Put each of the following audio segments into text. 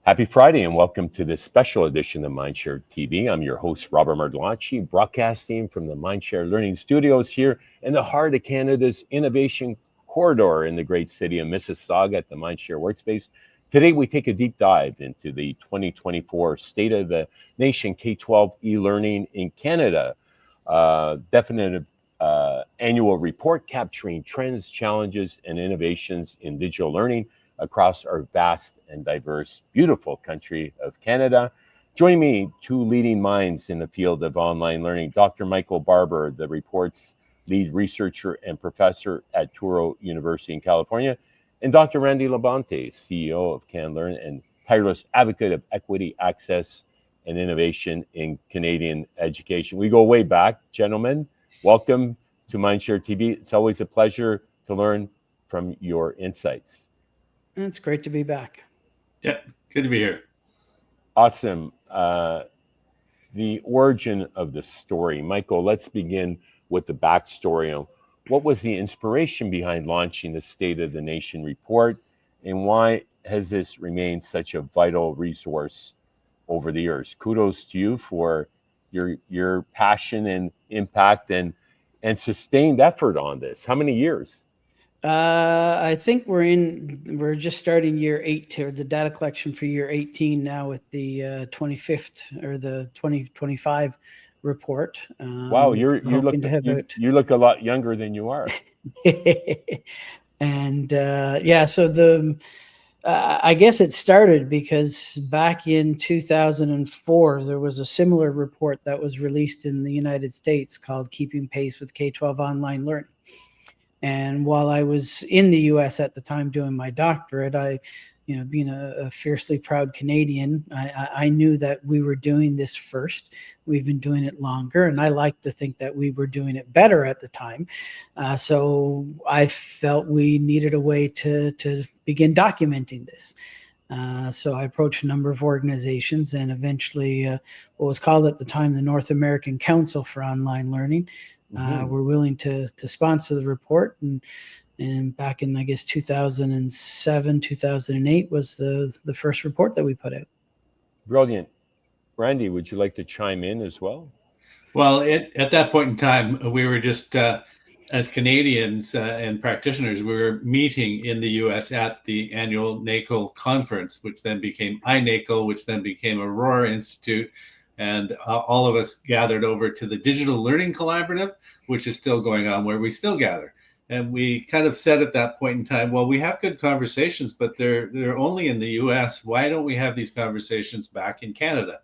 Happy Friday and welcome to this special edition of MindShare TV. I'm your host, Robert Martellacci, broadcasting from the MindShare Learning Studios here in the heart of Canada's innovation corridor in the great city of Mississauga at the MindShare Workspace. Today, we take a deep dive into the 2024 State of the Nation K-12 e-learning in Canada, definitive annual report capturing trends, challenges, and innovations in digital learning across our vast and diverse, beautiful country of Canada. Joining me, two leading minds in the field of online learning, Dr. Michael Barber, the report's lead researcher and professor at Touro University in California, and Dr. Randy Labonte, CEO of CanLearn and tireless advocate of equity, access, and innovation in Canadian education. We go way back, gentlemen. Welcome to MindShare TV. It's always a pleasure to learn from your insights. It's great to be back. Yeah, good to be here. Awesome. The origin of the story. Michael, let's begin with the backstory. What was the inspiration behind launching the State of the Nation report, and why has this remained such a vital resource over the years? Kudos to you for your passion and impact and sustained effort on this. How many years? I think we're just starting year 8 or the data collection for year 18 now with the 25th or the 2025 report. Wow, you look a lot younger than you are. And so I guess it started because back in 2004, there was a similar report that was released in the United States called Keeping Pace with K-12 Online Learning. And while I was in the U.S. at the time doing my doctorate, being a fiercely proud Canadian, I knew that we were doing this first. We've been doing it longer, and I like to think that we were doing it better at the time. So I felt we needed a way to begin documenting this. So I approached a number of organizations, and eventually what was called at the time the North American Council for Online Learning were willing to sponsor the report. And back in, I guess, 2007, 2008 was the first report that we put out. Brilliant. Randy, would you like to chime in as well? Well, at that point in time, we were just, as Canadians and practitioners, we were meeting in the U.S. at the annual NACL conference, which then became iNACL, which then became Aurora Institute. And all of us gathered over to the Digital Learning Collaborative, which is still going on, where we still gather. And we kind of said at that point in time, well, we have good conversations, but they're only in the U.S. Why don't we have these conversations back in Canada?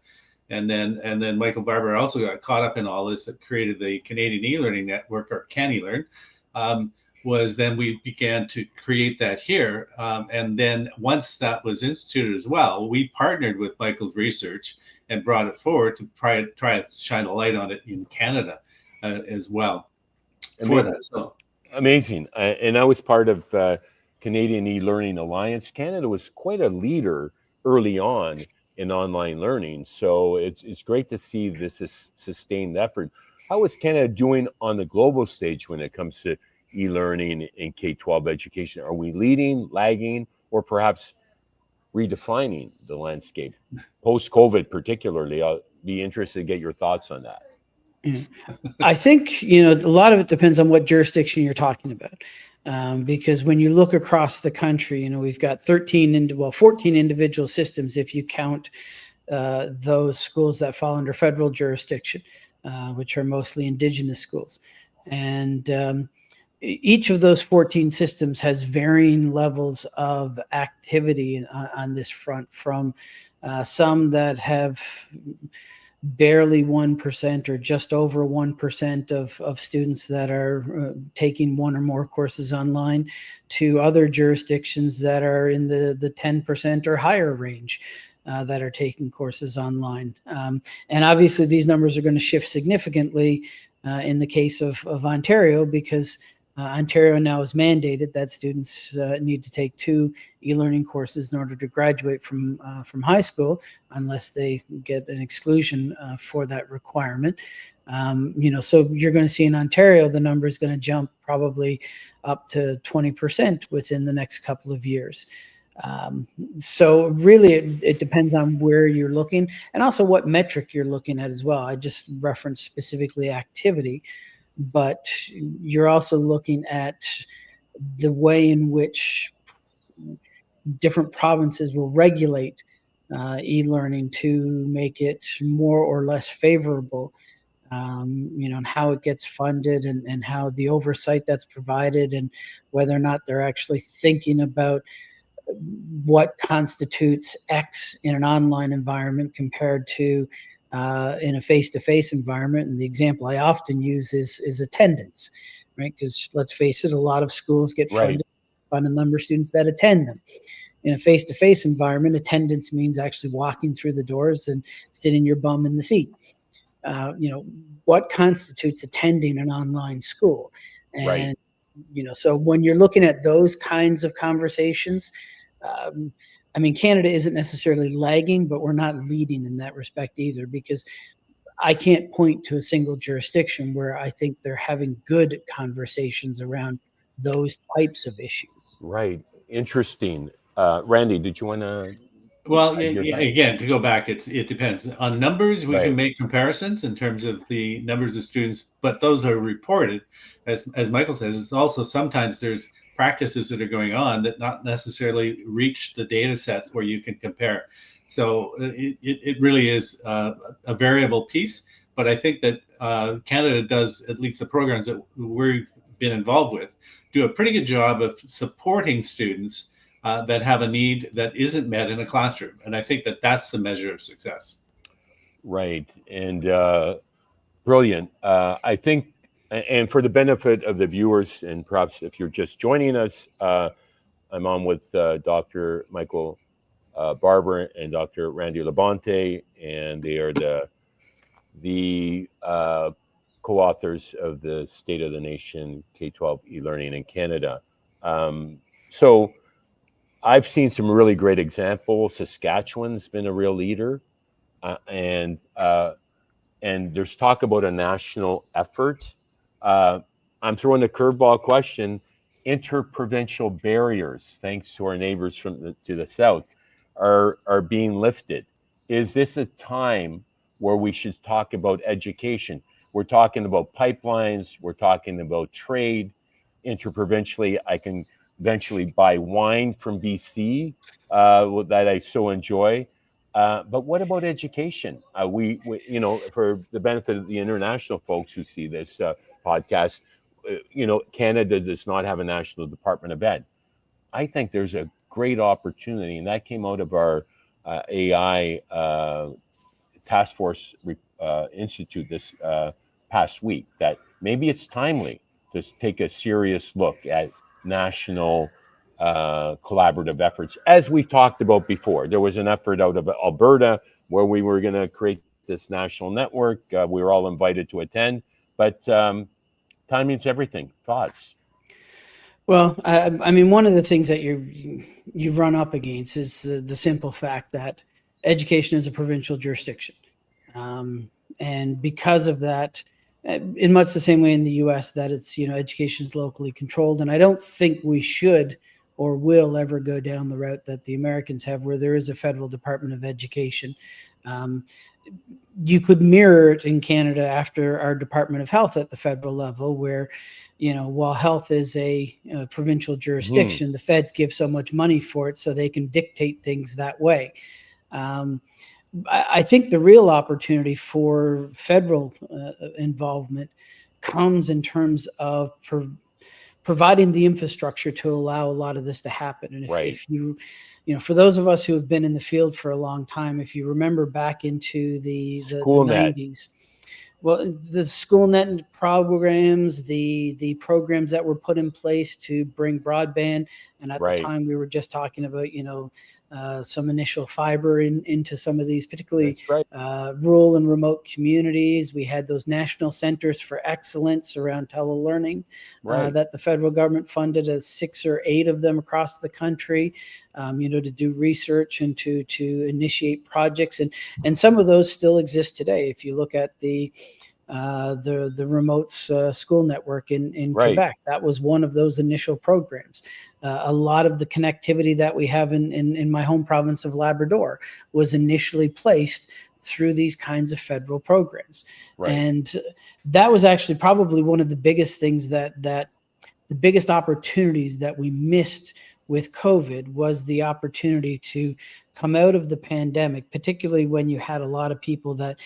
And then Michael Barber also got caught up in all this that created the Canadian e-learning network, or CanElearn. Was then we began to create that here. And then once that was instituted as well, we partnered with Michael's research and brought it forward to try to shine a light on it in Canada as well. Amazing. And I was part of Canadian E-Learning Alliance. Canada was quite a leader early on in online learning. So it's great to see this sustained effort. How is Canada doing on the global stage when it comes to e-learning in K-12 education? Are we leading, lagging, or perhaps redefining the landscape? Post-COVID particularly, I'll be interested to get your thoughts on that. I think, a lot of it depends on what jurisdiction you're talking about. Because when you look across the country, we've got 14 individual systems if you count those schools that fall under federal jurisdiction, which are mostly Indigenous schools. And each of those 14 systems has varying levels of activity on this front, from some that have barely 1% or just over 1% of students that are taking one or more courses online, to other jurisdictions that are in the 10% or higher range that are taking courses online. And obviously these numbers are going to shift significantly in the case of Ontario, because Ontario now has mandated that students need to take 2 e-learning courses in order to graduate from high school, unless they get an exclusion for that requirement. So you're going to see in Ontario, the number is going to jump probably up to 20% within the next couple of years. So really, it depends on where you're looking and also what metric you're looking at as well. I just referenced specifically activity, but you're also looking at the way in which different provinces will regulate e-learning to make it more or less favorable, and how it gets funded, and how the oversight that's provided, and whether or not they're actually thinking about what constitutes X in an online environment compared to in a face-to-face environment. And the example I often use is attendance, right? Because let's face it, a lot of schools get Right. funded by the number of students that attend them. In a face-to-face environment, attendance means actually walking through the doors and sitting your bum in the seat. What constitutes attending an online school? Right. And so when you're looking at those kinds of conversations, Canada isn't necessarily lagging, but we're not leading in that respect either, because I can't point to a single jurisdiction where I think they're having good conversations around those types of issues. Right. Interesting. Randy, did you want to Well, add your thought? again, to go back, it depends on numbers. We can Right. make comparisons in terms of the numbers of students, but those are reported. As Michael says, it's also sometimes there's practices that are going on that not necessarily reach the data sets where you can compare. So it really is a variable piece. But I think that Canada does, at least the programs that we've been involved with, do a pretty good job of supporting students that have a need that isn't met in a classroom. And I think that that's the measure of success. Right. And brilliant. I think, and for the benefit of the viewers, and perhaps if you're just joining us, I'm on with Dr. Michael Barber and Dr. Randy Labonte, and they are the co-authors of the State of the Nation K-12 e-learning in Canada. So I've seen some really great examples. Saskatchewan's been a real leader, and there's talk about a national effort. I'm throwing a curveball question: interprovincial barriers, thanks to our neighbors to the south, are being lifted. Is this a time where we should talk about education? We're talking about pipelines. We're talking about trade. Interprovincially, I can eventually buy wine from BC that I so enjoy. But what about education? For the benefit of the international folks who see this podcast, Canada does not have a national Department of Ed. I think there's a great opportunity, and that came out of our AI Task Force Institute this past week, that maybe it's timely to take a serious look at national collaborative efforts, as we've talked about before. There was an effort out of Alberta where we were going to create this national network. We were all invited to attend, but timing's everything. Thoughts? Well, one of the things that you run up against is the simple fact that education is a provincial jurisdiction, and because of that, in much the same way in the U.S. that it's education is locally controlled, and I don't think we should or will ever go down the route that the Americans have, where there is a federal Department of Education. You could mirror it in Canada after our Department of Health at the federal level, where while health is a provincial jurisdiction, the feds give so much money for it, so they can dictate things that way. I think the real opportunity for federal involvement comes in terms of providing the infrastructure to allow a lot of this to happen. And if you for those of us who have been in the field for a long time, if you remember back into the 90s, well, the SchoolNet programs, the programs that were put in place to bring broadband, and at the time we were just talking about some initial fiber into some of these, particularly rural and remote communities. We had those national centers for excellence around telelearning that the federal government funded, 6 or 8 of them across the country, to do research and to initiate projects. And some of those still exist today. If you look at the the remote school network in Right. Quebec. That was one of those initial programs. A lot of the connectivity that we have in my home province of Labrador was initially placed through these kinds of federal programs. Right. And that was actually probably one of the biggest things that the biggest opportunities that we missed with COVID was the opportunity to come out of the pandemic, particularly when you had a lot of people that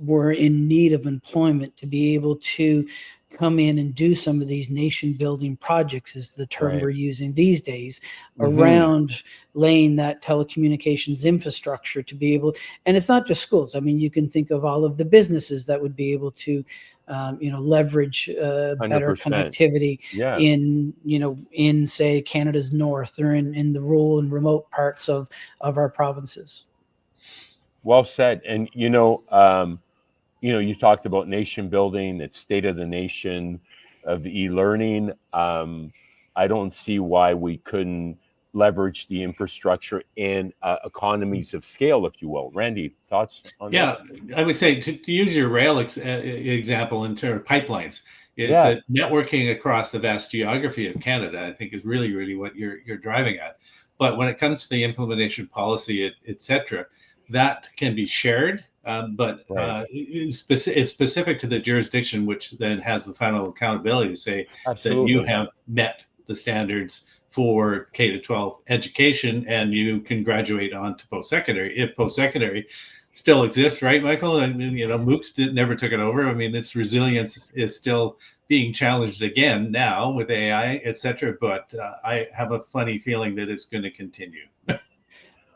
were in need of employment, to be able to come in and do some of these nation building projects, is the term Right. we're using these days, Mhm. around laying that telecommunications infrastructure to be able, and it's not just schools. I mean, you can think of all of the businesses that would be able to leverage better 100%. connectivity Yeah. in say Canada's north, or in the rural and remote parts of our provinces. Well said. And you talked about nation building, it's state of the nation of e-learning. I don't see why we couldn't leverage the infrastructure and economies of scale, if you will. Randy, thoughts on Yeah, this? I would say to use your rail example in terms of pipelines, is Yeah. that networking across the vast geography of Canada, I think, is really, really what you're driving at. But when it comes to the implementation policy, et cetera, that can be shared, but Right. it's specific to the jurisdiction, which then has the final accountability to say that you Absolutely. have met the standards for K to 12 education, and you can graduate on to post-secondary. If post-secondary still exists, right, Michael? I mean, MOOCs never took it over. I mean, its resilience is still being challenged again now with AI, et cetera. But I have a funny feeling that it's going to continue.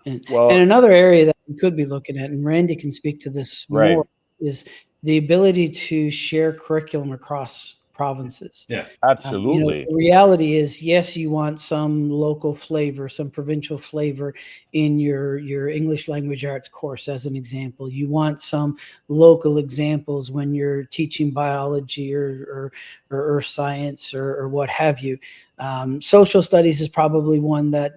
And Well, another area that we could be looking at, and Randy can speak to this more, right. is the ability to share curriculum across provinces. Yeah. Absolutely. The reality is, yes, you want some local flavor, some provincial flavor in your English language arts course, as an example. You want some local examples when you're teaching biology or earth science or what have you. Social studies is probably one that,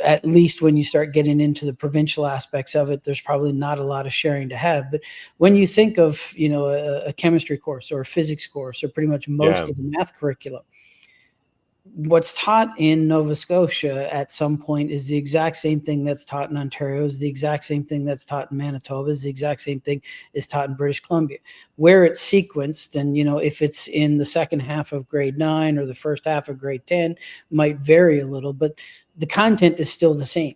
at least when you start getting into the provincial aspects of it, there's probably not a lot of sharing to have. But when you think of, a chemistry course or a physics course, or pretty much most Yeah. of the math curriculum, what's taught in Nova Scotia at some point is the exact same thing that's taught in Ontario, is the exact same thing that's taught in Manitoba, is the exact same thing is taught in British Columbia. Where it's sequenced, and if it's in the second half of grade 9 or the first half of grade 10, might vary a little, but the content is still the same.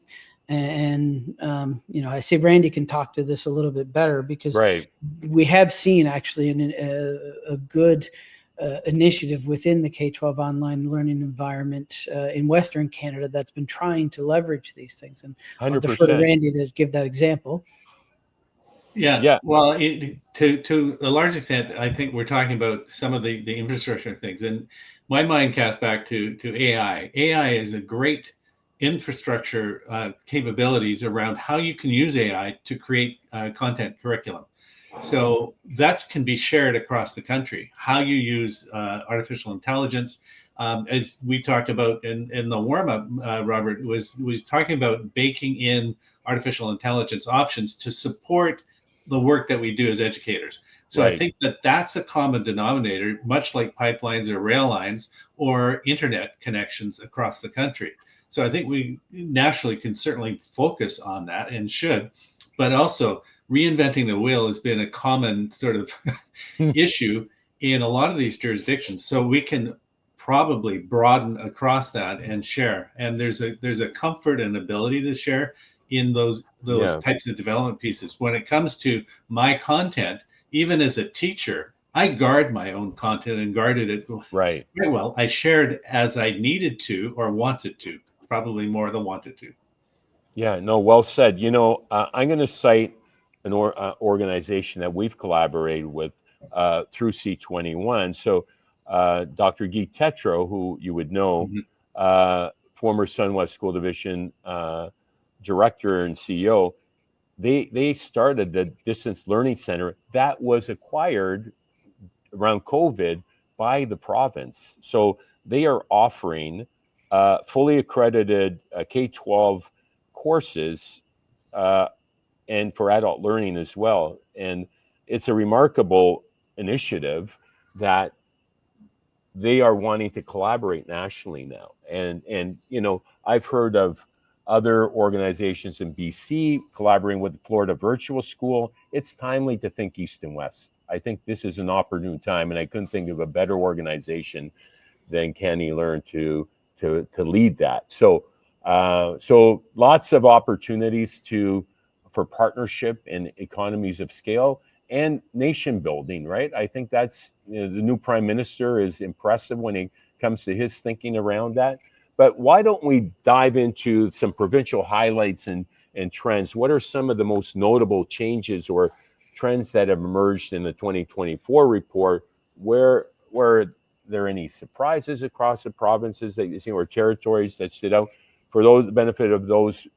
And I say Randy can talk to this a little bit better, because Right. we have seen actually a good initiative within the K-12 online learning environment in Western Canada that's been trying to leverage these things. And I'll defer to 100%. Randy to give that example. Yeah. Yeah. Well, to a large extent, I think we're talking about some of the infrastructure things, and my mind casts back to AI. AI is a great infrastructure capabilities around how you can use AI to create content curriculum. So that can be shared across the country. How you use artificial intelligence, as we talked about in the warm up, Robert was talking about baking in artificial intelligence options to support the work that we do as educators. So I Right. think that that's a common denominator, much like pipelines or rail lines or internet connections across the country. So I think we nationally can certainly focus on that, and should, but also reinventing the wheel has been a common sort of issue in a lot of these jurisdictions. So we can probably broaden across that and share. And there's a comfort and ability to share in those Yeah. types of development pieces. When it comes to my content, even as a teacher, I guard my own content and guarded it Right. very well. I shared as I needed to or wanted to, probably more than wanted to. Yeah. No, well said. I'm going to cite an organization that we've collaborated with through C21. So, Dr. Guy Tetreault, who you would know, Mhm. former SunWest School Division director and CEO, they started the Distance Learning Center that was acquired around COVID by the province. So they are offering fully accredited K-12 courses and for adult learning as well. And it's a remarkable initiative that they are wanting to collaborate nationally now. And I've heard of other organizations in BC collaborating with the Florida Virtual School. It's timely to think east and west. I think this is an opportune time, and I couldn't think of a better organization than Can E Learn to lead that. So lots of opportunities for partnership and economies of scale and nation building, right? I think that's, the new prime minister is impressive when it comes to his thinking around that. But why don't we dive into some provincial highlights and trends? What are some of the most notable changes or trends that have emerged in the 2024 report? Where there any surprises across the provinces that you see, or territories that stood out? For the benefit of those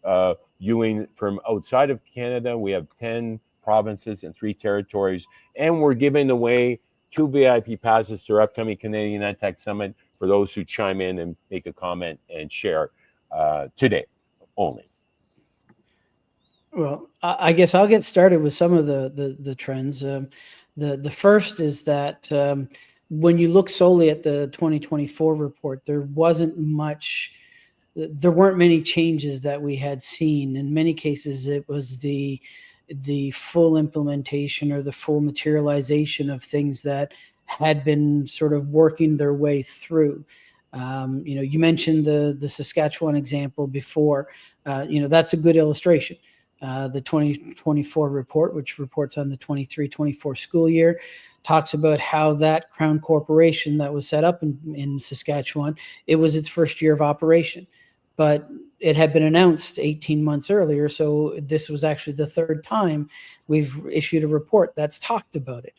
viewing from outside of Canada, we have 10 provinces and 3 territories, and we're giving away 2 VIP passes to our upcoming Canadian EdTech Summit for those who chime in and make a comment and share today only. Well, I guess I'll get started with some of the trends. The first is that when you look solely at the 2024 report, there weren't many changes that we had seen. In many cases, it was the full implementation or the full materialization of things that had been sort of working their way through. You mentioned the Saskatchewan example before. That's a good illustration. The 2024 report, which reports on the 23-24 school year, talks about how that Crown Corporation that was set up in Saskatchewan, it was its first year of operation. But it had been announced 18 months earlier, so this was actually the third time we've issued a report that's talked about it.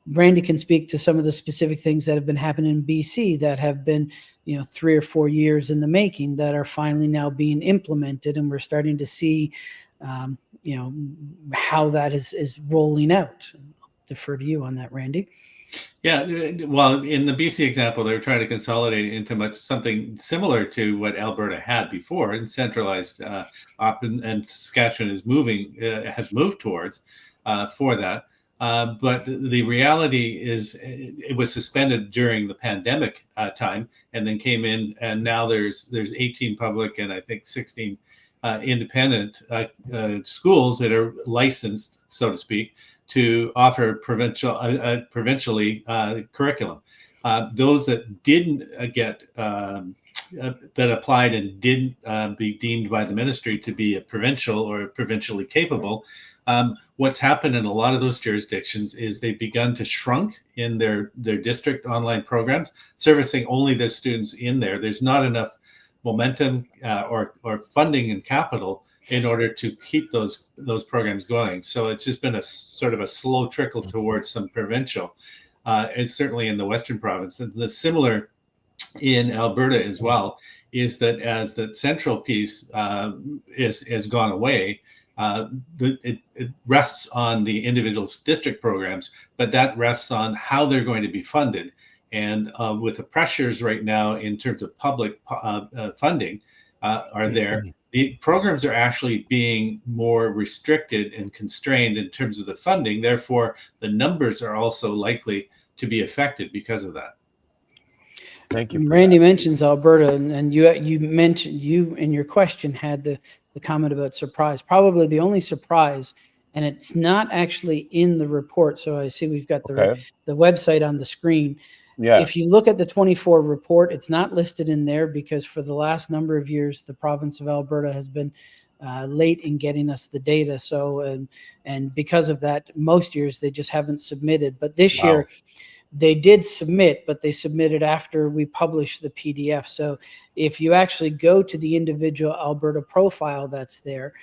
Randy can speak to some of the specific things that have been happening in BC that have been 3 or 4 years in the making that are finally now being implemented, and we're starting to see how that is rolling out. I'll defer to you on that, Randy. Yeah, well, in the BC example, they were trying to consolidate into something similar to what Alberta had before, and centralized and Saskatchewan has moved towards for that. But the reality is, it was suspended during the pandemic time, and then came in, and now there's 18 public and I think 16 independent schools that are licensed, so to speak, to offer provincially curriculum. Those that didn't get that applied and didn't be deemed by the ministry to be a provincial or provincially capable, what's happened in a lot of those jurisdictions is they've begun to shrunk in their district online programs, servicing only the students in there. There's not enough momentum or funding and capital in order to keep those programs going. So it's just been a sort of a slow trickle towards some provincial, and certainly in the Western province. And the similar in Alberta as well is that as the central piece has gone away, it rests on the individual district programs, but that rests on how they're going to be funded. And with the pressures right now in terms of public funding are there, the programs are actually being more restricted and constrained in terms of the funding. Therefore, the numbers are also likely to be affected because of that. Thank you. Randy mentions Alberta, and you mentioned, you in your question had the comment about surprise. Probably the only surprise, and it's not actually in the report. So I see we've got the website on the screen. Yeah. If you look at the 24 report, it's not listed in there because for the last number of years, the province of Alberta has been late in getting us the data. So, and because of that, most years they just haven't submitted. But this year they did submit, but they submitted after we published the PDF. So if you actually go to the individual Alberta profile that's there,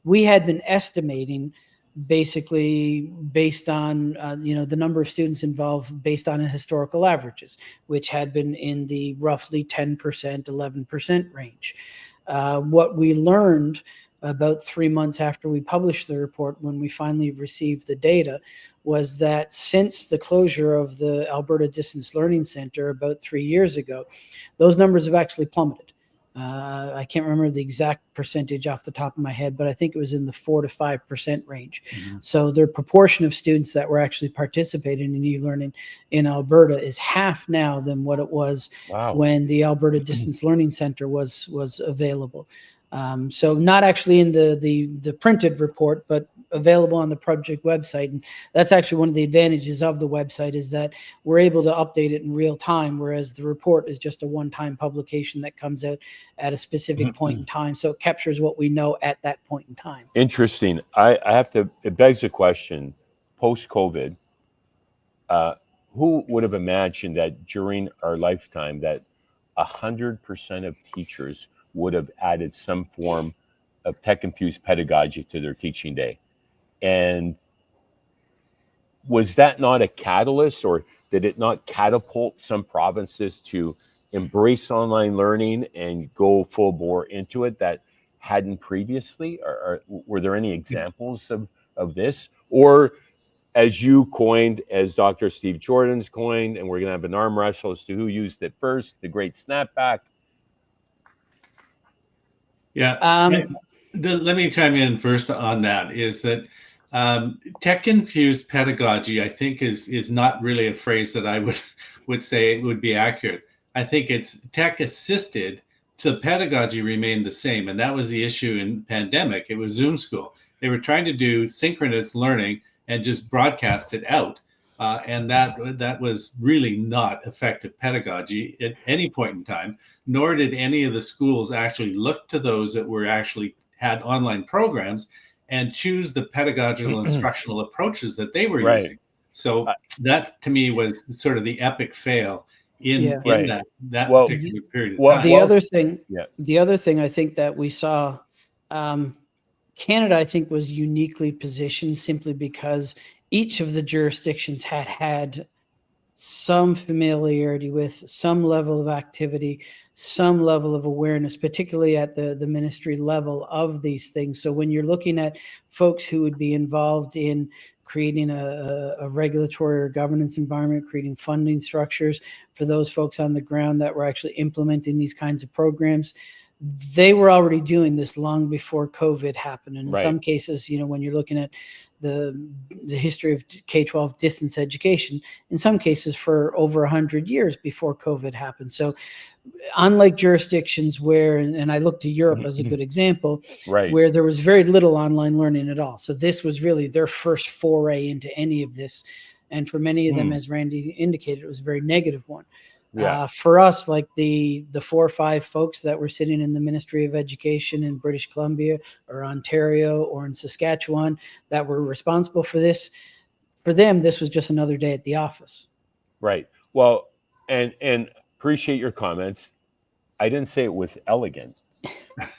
we had been estimating basically based on the number of students involved based on historical averages, which had been in the roughly 10%, 11% range. What we learned about 3 months after we published the report, when we finally received the data, was that since the closure of the Alberta Distance Learning Center about 3 years ago, those numbers have actually plummeted. I can't remember the exact percentage off the top of my head, but I think it was in the 4 to 5% range. Mm-hmm. So the proportion of students that were actually participating in e-learning in Alberta is half now than what it was when the Alberta Distance Learning Center was available. So not actually in the printed report, but available on the project website. And that's actually one of the advantages of the website, is that we're able to update it in real time, whereas the report is just a one-time publication that comes out at a specific point in time. So it captures what we know at that point in time. Interesting. I have to, it begs the question, post-COVID, who would have imagined that during our lifetime that 100% of teachers would have added some form of tech-infused pedagogy to their teaching day? And was that not a catalyst, or did it not catapult some provinces to embrace online learning and go full bore into it that hadn't previously? Or were there any examples of this? Or, as you coined, as Dr. Steve Jordan's coined, and we're going to have an arm wrestle as to who used it first, the great snapback. Yeah. Let me chime in first on that, is that tech-infused pedagogy, I think, is not really a phrase that I would say it would be accurate. I think it's tech-assisted, so pedagogy remained the same. And that was the issue in pandemic. It was Zoom school. They were trying to do synchronous learning and just broadcast it out. And that was really not effective pedagogy at any point in time, nor did any of the schools actually look to those that were actually had online programs and choose the pedagogical instructional approaches that they were using. So that, to me, was sort of the epic fail in that particular period of time. The other thing I think that we saw, Canada, I think, was uniquely positioned simply because each of the jurisdictions had some familiarity with, some level of activity, some level of awareness, particularly at the ministry level of these things. So when you're looking at folks who would be involved in creating a regulatory or governance environment, creating funding structures for those folks on the ground that were actually implementing these kinds of programs, they were already doing this long before COVID happened. And in some cases, when you're looking at the history of K-12 distance education, in some cases for over 100 years before COVID happened. So unlike jurisdictions where, and I look to Europe as a good example, where there was very little online learning at all. So this was really their first foray into any of this. And for many of them, as Randy indicated, it was a very negative one. For us, like the 4 or 5 folks that were sitting in the Ministry of Education in British Columbia or Ontario or in Saskatchewan that were responsible for this, for them, this was just another day at the office. Right. Well, and appreciate your comments. I didn't say it was elegant,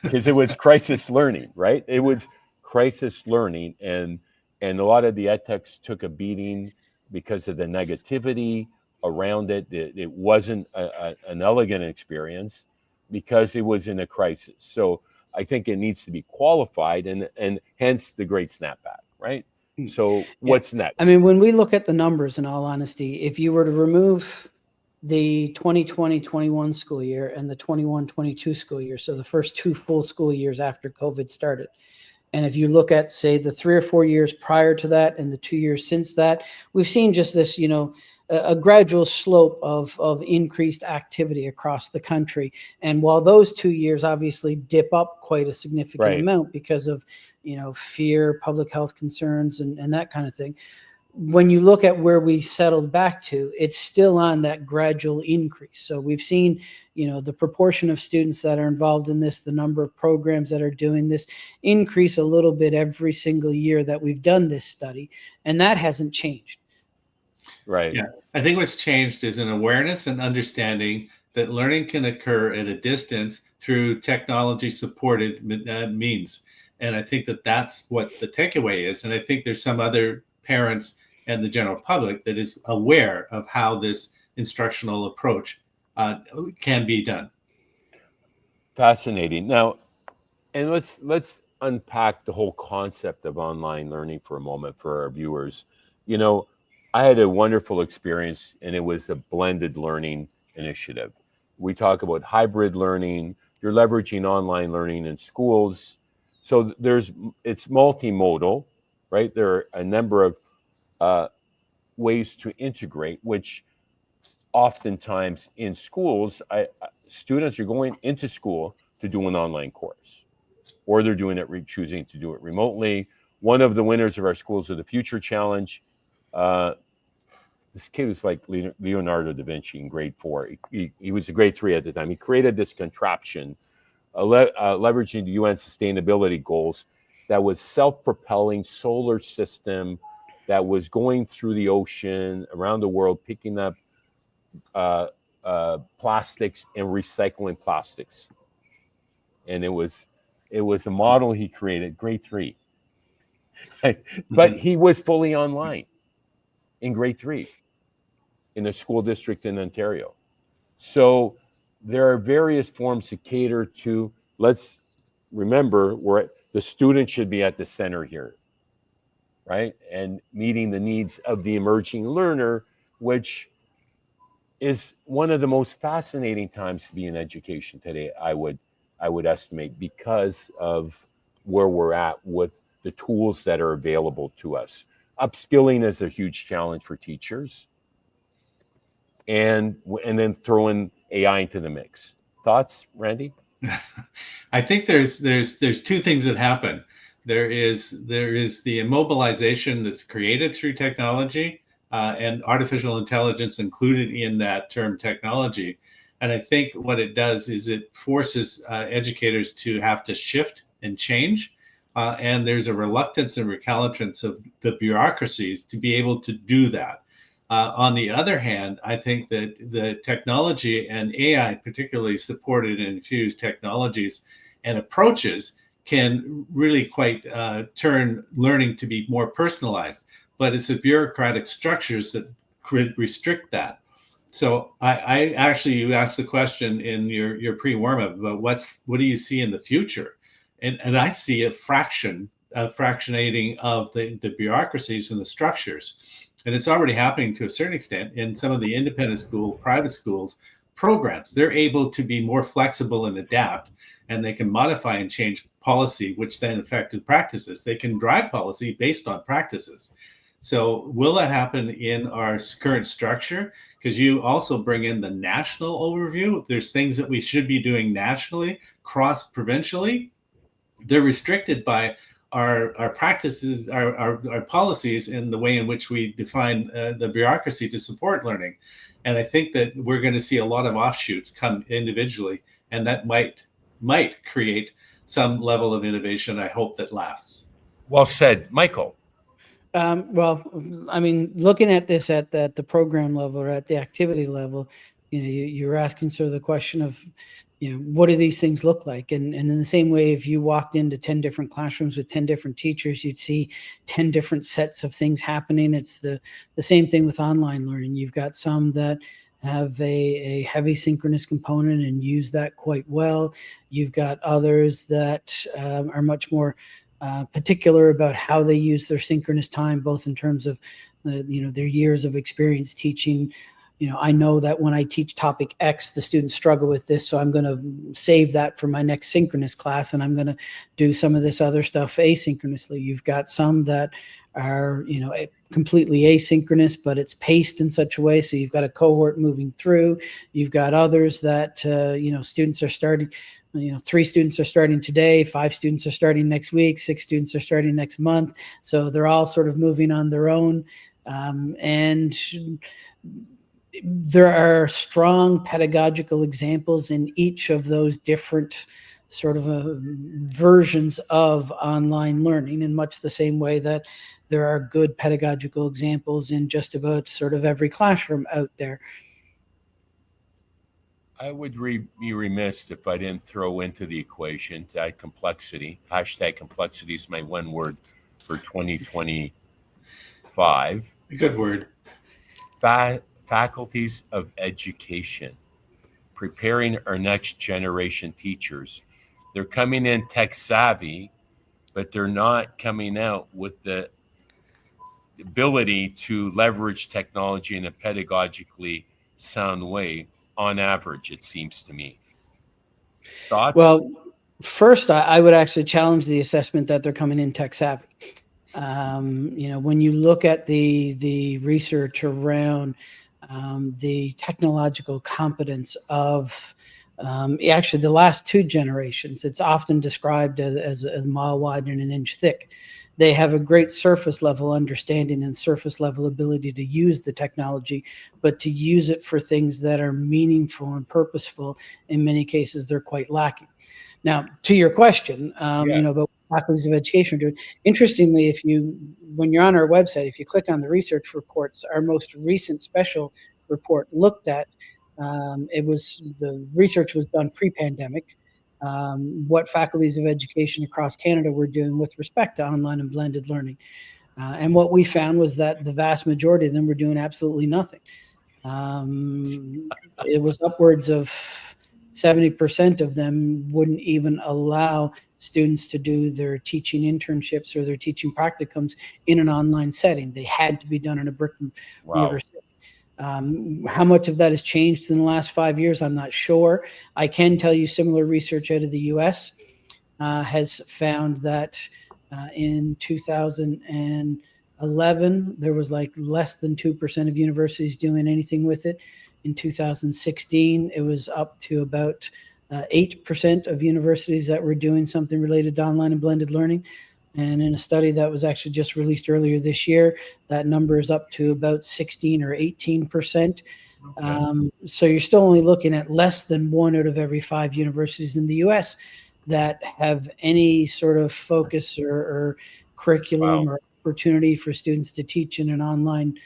because it was crisis learning, right? It was crisis learning, and a lot of the edtechs took a beating because of the negativity around it. It wasn't an elegant experience because it was in a crisis. So I think it needs to be qualified, and hence the great snapback, right? So what's next? I mean, when we look at the numbers, in all honesty, if you were to remove the 2020-21 school year and the 21-22 school year, so the first 2 full school years after COVID started, and if you look at, say, the 3 or 4 years prior to that and the 2 years since that, we've seen just this, a gradual slope of increased activity across the country. And while those 2 years obviously dip up quite a significant amount because of, fear, public health concerns, and that kind of thing, when you look at where we settled back to, it's still on that gradual increase. So we've seen, the proportion of students that are involved in this, the number of programs that are doing this, increase a little bit every single year that we've done this study, and that hasn't changed. Right. Yeah. I think what's changed is an awareness and understanding that learning can occur at a distance through technology supported means. And I think that that's what the takeaway is. And I think there's some other parents and the general public that is aware of how this instructional approach can be done. Fascinating. Now, and let's unpack the whole concept of online learning for a moment for our viewers. I had a wonderful experience, and it was a blended learning initiative. We talk about hybrid learning, you're leveraging online learning in schools. So it's multimodal, right? There are a number of ways to integrate, which oftentimes in schools, students are going into school to do an online course, or they're doing it, choosing to do it remotely. One of the winners of our Schools of the Future Challenge, this kid was like Leonardo da Vinci in grade 4. He was a grade 3 at the time. He created this contraption, leveraging the UN sustainability goals, that was self-propelling solar system that was going through the ocean around the world, picking up plastics and recycling plastics. And it was a model he created, grade 3. But he was fully online in grade 3 in a school district in Ontario. So there are various forms to cater to. Let's remember, the student should be at the center here, right? And meeting the needs of the emerging learner, which is one of the most fascinating times to be in education today, I would estimate, because of where we're at with the tools that are available to us. Upskilling is a huge challenge for teachers, and then throw in AI into the mix. Thoughts, Randy? I think there's two things that happen. There is the immobilization that's created through technology, and artificial intelligence included in that term technology. And I think what it does is it forces educators to have to shift and change. And there's a reluctance and recalcitrance of the bureaucracies to be able to do that. On the other hand, I think that the technology and AI, particularly supported and infused technologies and approaches, can really quite turn learning to be more personalized. But it's the bureaucratic structures that restrict that. So I actually, you asked the question in your pre-warm-up about what do you see in the future? And I see a fractionating of the bureaucracies and the structures. And it's already happening to a certain extent in some of the independent school, private schools programs. They're able to be more flexible and adapt, and they can modify and change policy, which then affected practices. They can drive policy based on practices. So will that happen in our current structure? Because you also bring in the national overview. There's things that we should be doing nationally, cross-provincially. They're restricted by our practices, our policies, and the way in which we define the bureaucracy to support learning. And I think that we're going to see a lot of offshoots come individually, and that might create some level of innovation, I hope, that lasts. Well said, Michael. Well, I mean, looking at this at the program level or at the activity level, you're asking sort of the question of, what do these things look like? And in the same way, if you walked into 10 different classrooms with 10 different teachers, you'd see 10 different sets of things happening. It's the same thing with online learning. You've got some that have a heavy synchronous component and use that quite well. You've got others that are much more particular about how they use their synchronous time, both in terms of their years of experience teaching. I know that when I teach topic X, the students struggle with this, so I'm going to save that for my next synchronous class, and I'm going to do some of this other stuff asynchronously. You've got some that are, completely asynchronous, but it's paced in such a way so you've got a cohort moving through. You've got others that, students are starting. 3 students are starting today, 5 students are starting next week, 6 students are starting next month. So they're all sort of moving on their own. And there are strong pedagogical examples in each of those different sort of versions of online learning, in much the same way that there are good pedagogical examples in just about sort of every classroom out there. I would be remiss if I didn't throw into the equation to add complexity. Hashtag complexity is my one word for 2025. Good word. Faculties of education, preparing our next generation teachers. They're coming in tech savvy, but they're not coming out with the ability to leverage technology in a pedagogically sound way, on average, it seems to me. Thoughts? Well, first, I would actually challenge the assessment that they're coming in tech savvy. When you look at the research around the technological competence of actually the last two generations, it's often described as a mile wide and an inch thick. They have a great surface level understanding and surface level ability to use the technology, but to use it for things that are meaningful and purposeful, in many cases, they're quite lacking. Now, to your question, about faculties of education are doing. Interestingly, when you're on our website, if you click on the research reports, our most recent special report looked at, the research was done pre-pandemic, what faculties of education across Canada were doing with respect to online and blended learning. And what we found was that the vast majority of them were doing absolutely nothing. It was upwards of 70% of them wouldn't even allow students to do their teaching internships or their teaching practicums in an online setting. They had to be done in a brick and mortar setting. How much of that has changed in the last 5 years, I'm not sure. I can tell you similar research out of the US has found that in 2011, there was like less than 2% of universities doing anything with it. In 2016, it was up to about 8% of universities that were doing something related to online and blended learning. And in a study that was actually just released earlier this year, that number is up to about 16 or 18%. Okay. So you're still only looking at less than 1 out of every 5 universities in the US that have any sort of focus or curriculum or opportunity for students to teach in an online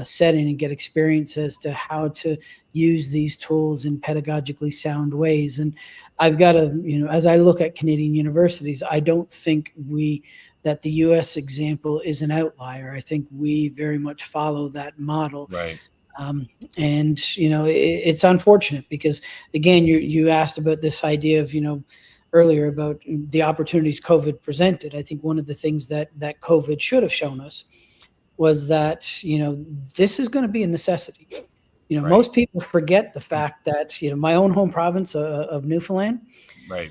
setting and get experience as to how to use these tools in pedagogically sound ways. And I've got to, as I look at Canadian universities, I don't think that the US example is an outlier. I think we very much follow that model. Right. And it's unfortunate because, again, you asked about this idea of earlier about the opportunities COVID presented. I think one of the things that COVID should have shown us was that this is going to be a necessity. Right. Most people forget the fact that my own home province of Newfoundland, right,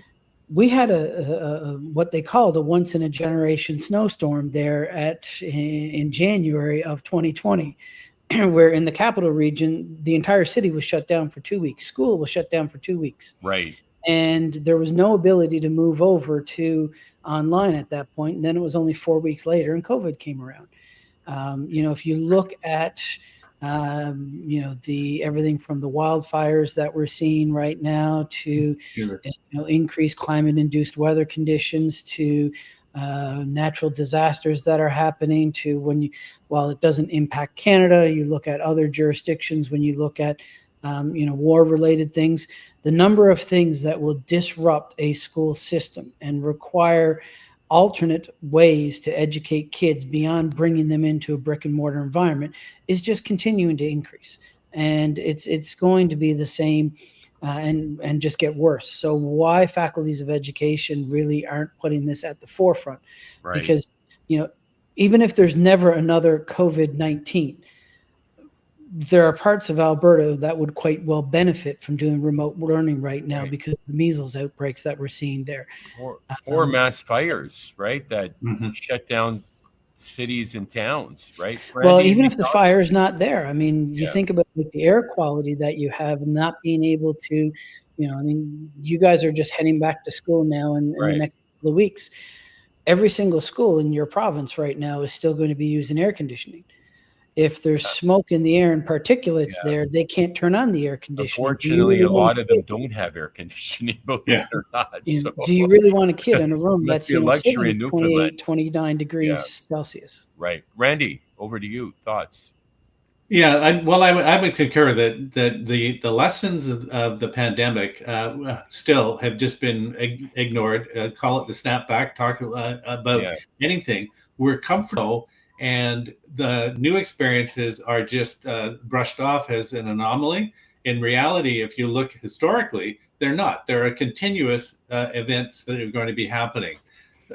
we had a what they call the once in a generation snowstorm there in January of 2020. Where in the capital region, the entire city was shut down for 2 weeks. School was shut down for 2 weeks. Right. And there was no ability to move over to online at that point. And then it was only 4 weeks later and COVID came around. If you look at, everything from the wildfires that we're seeing right now to, increased climate induced weather conditions to, natural disasters that are happening to while it doesn't impact Canada, you look at other jurisdictions, when you look at, war related things, the number of things that will disrupt a school system and require alternate ways to educate kids beyond bringing them into a brick and mortar environment is just continuing to increase. And it's going to be the same and just get worse. So why faculties of education really aren't putting this at the forefront? Right. Because, even if there's never another COVID-19, there are parts of Alberta that would quite well benefit from doing remote learning right now because of the measles outbreaks that we're seeing there. Or mass fires, right? That shut down cities and towns, right? Well, even if the fire is not there, I mean, you think about the air quality that you have and not being able to, you guys are just heading back to school now in the next couple of weeks. Every single school in your province right now is still going to be using air conditioning. If there's smoke in the air and particulates there, they can't turn on the air conditioning. Unfortunately, a lot of them don't have air conditioning, believe it or not. So. Do you really want a kid in a room that's a luxury in 28, 29 degrees Celsius? Right. Randy, over to you. Thoughts? Yeah, I would concur that the lessons of the pandemic still have just been ignored. Call it the snapback. Talk about anything. We're comfortable, and the new experiences are just brushed off as an anomaly. In reality, if you look historically, they're not. There are continuous events that are going to be happening.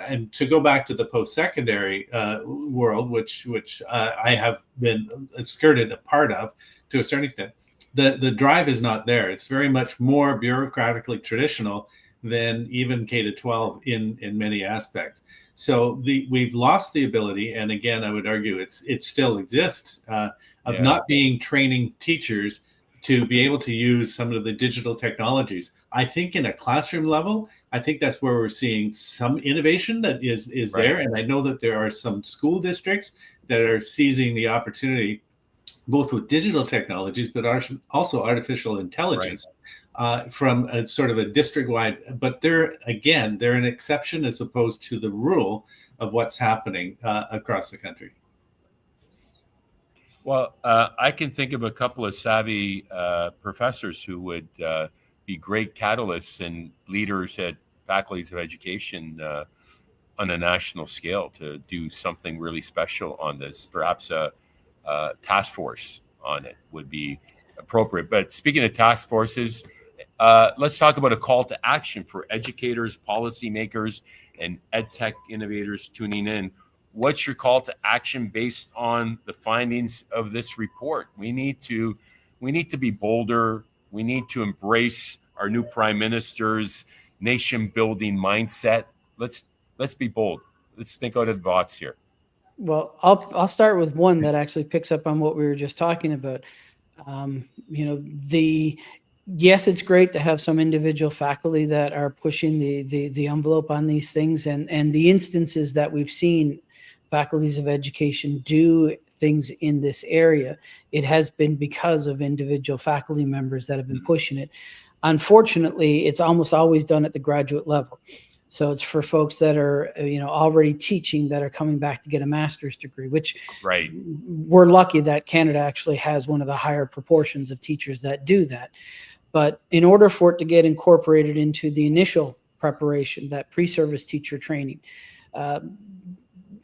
And to go back to the post-secondary world, which I have been skirted a part of to a certain extent, the drive is not there. It's very much more bureaucratically traditional than even K to 12 in many aspects. So we've lost the ability, and again, I would argue it still exists, of not being training teachers to be able to use some of the digital technologies. I think in a classroom level, I think that's where we're seeing some innovation that is Right. there. And I know that there are some school districts that are seizing the opportunity, both with digital technologies, but also artificial intelligence, from a sort of a district-wide. But they're an exception as opposed to the rule of what's happening across the country. Well, I can think of a couple of savvy professors who would be great catalysts and leaders at faculties of education on a national scale to do something really special on this. Perhaps a task force on it would be appropriate. But speaking of task forces, let's talk about a call to action for educators, policymakers, and ed tech innovators tuning in. What's your call to action based on the findings of this report? We need to be bolder. We need to embrace our new prime minister's nation building mindset. Let's be bold. Let's think out of the box here. Well, I'll start with one that actually picks up on what we were just talking about. Yes, it's great to have some individual faculty that are pushing the envelope on these things, and the instances that we've seen faculties of education do things in this area, it has been because of individual faculty members that have been pushing it. Unfortunately, it's almost always done at the graduate level. So it's for folks that are, already teaching, that are coming back to get a master's degree, which we're lucky that Canada actually has one of the higher proportions of teachers that do that. But in order for it to get incorporated into the initial preparation, that pre-service teacher training,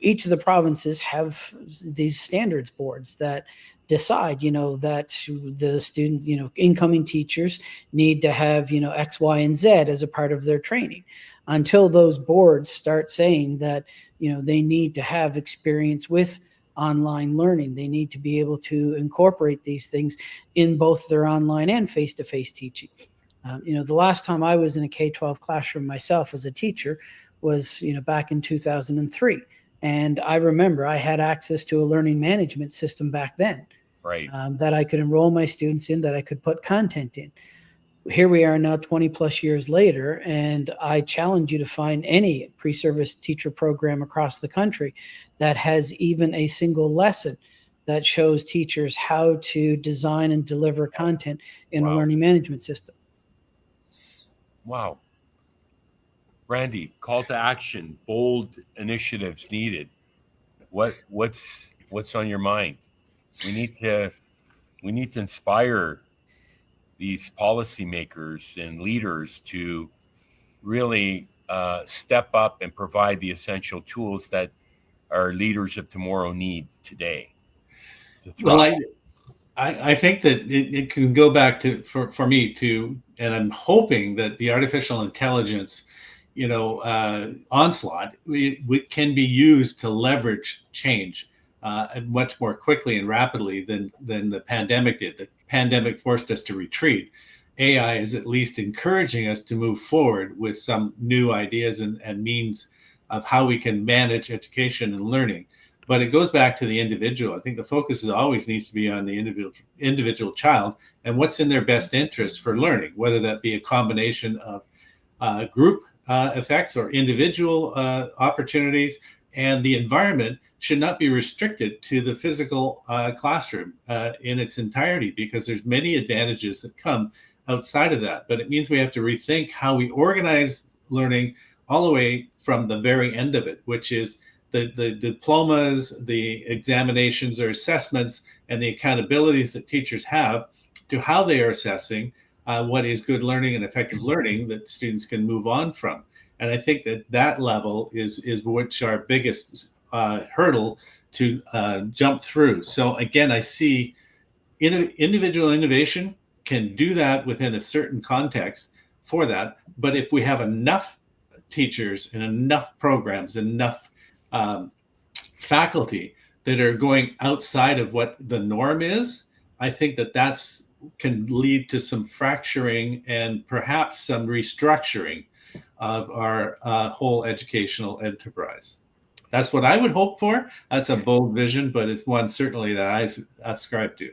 each of the provinces have these standards boards that decide, that the students, incoming teachers need to have, X, Y, and Z as a part of their training. Until those boards start saying that, they need to have experience with online learning, they need to be able to incorporate these things in both their online and face-to-face teaching. The last time I was in a K-12 classroom myself as a teacher was, back in 2003. And I remember I had access to a learning management system back then, that I could enroll my students in, that I could put content in. Here we are now 20 plus years later, and I challenge you to find any pre-service teacher program across the country that has even a single lesson that shows teachers how to design and deliver content in a learning management system. Wow. Randy, call to action, bold initiatives needed. What's on your mind? We need to inspire these policymakers and leaders to really step up and provide the essential tools that our leaders of tomorrow need today. Well, I think that it can go back to, for me to, and I'm hoping that the artificial intelligence, onslaught can be used to leverage change much more quickly and rapidly than the pandemic did. The pandemic forced us to retreat. AI is at least encouraging us to move forward with some new ideas and means of how we can manage education and learning. But it goes back to the individual. I think the focus always needs to be on the individual child and what's in their best interest for learning, whether that be a combination of group effects or individual opportunities. And the environment should not be restricted to the physical classroom in its entirety, because there's many advantages that come outside of that. But it means we have to rethink how we organize learning all the way from the very end of it, which is the diplomas, the examinations or assessments, and the accountabilities that teachers have to how they are assessing what is good learning and effective learning that students can move on from. And I think that level is which our biggest hurdle to jump through. So again, I see individual innovation can do that within a certain context for that. But if we have enough teachers and enough programs, enough faculty that are going outside of what the norm is, I think that's can lead to some fracturing and perhaps some restructuring of our whole educational enterprise. That's what I would hope for. That's a bold vision, but it's one certainly that I ascribe to.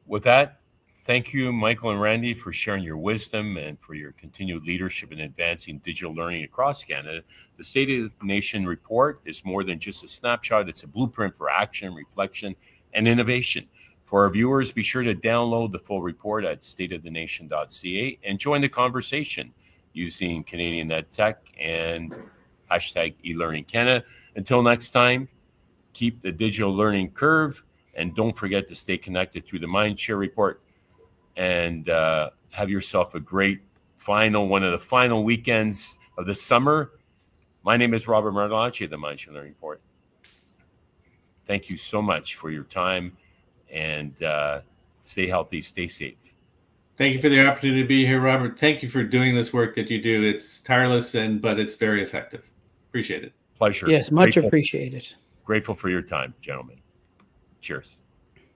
With that, thank you, Michael and Randy, for sharing your wisdom and for your continued leadership in advancing digital learning across Canada. The State of the Nation report is more than just a snapshot. It's a blueprint for action, reflection, and innovation. For our viewers, be sure to download the full report at stateofthenation.ca and join the conversation using Canadian EdTech and hashtag eLearningCanada. Until next time, keep the digital learning curve, and don't forget to stay connected through the MindShare report, and have yourself a great one of the final weekends of the summer. My name is Robert Martellacci of the MindShare Learning Report. Thank you so much for your time, and stay healthy, stay safe. Thank you for the opportunity to be here, Robert. Thank you for doing this work that you do. It's tireless, but it's very effective. Appreciate it. Pleasure. Yes, much appreciated. Grateful for your time, gentlemen. Cheers.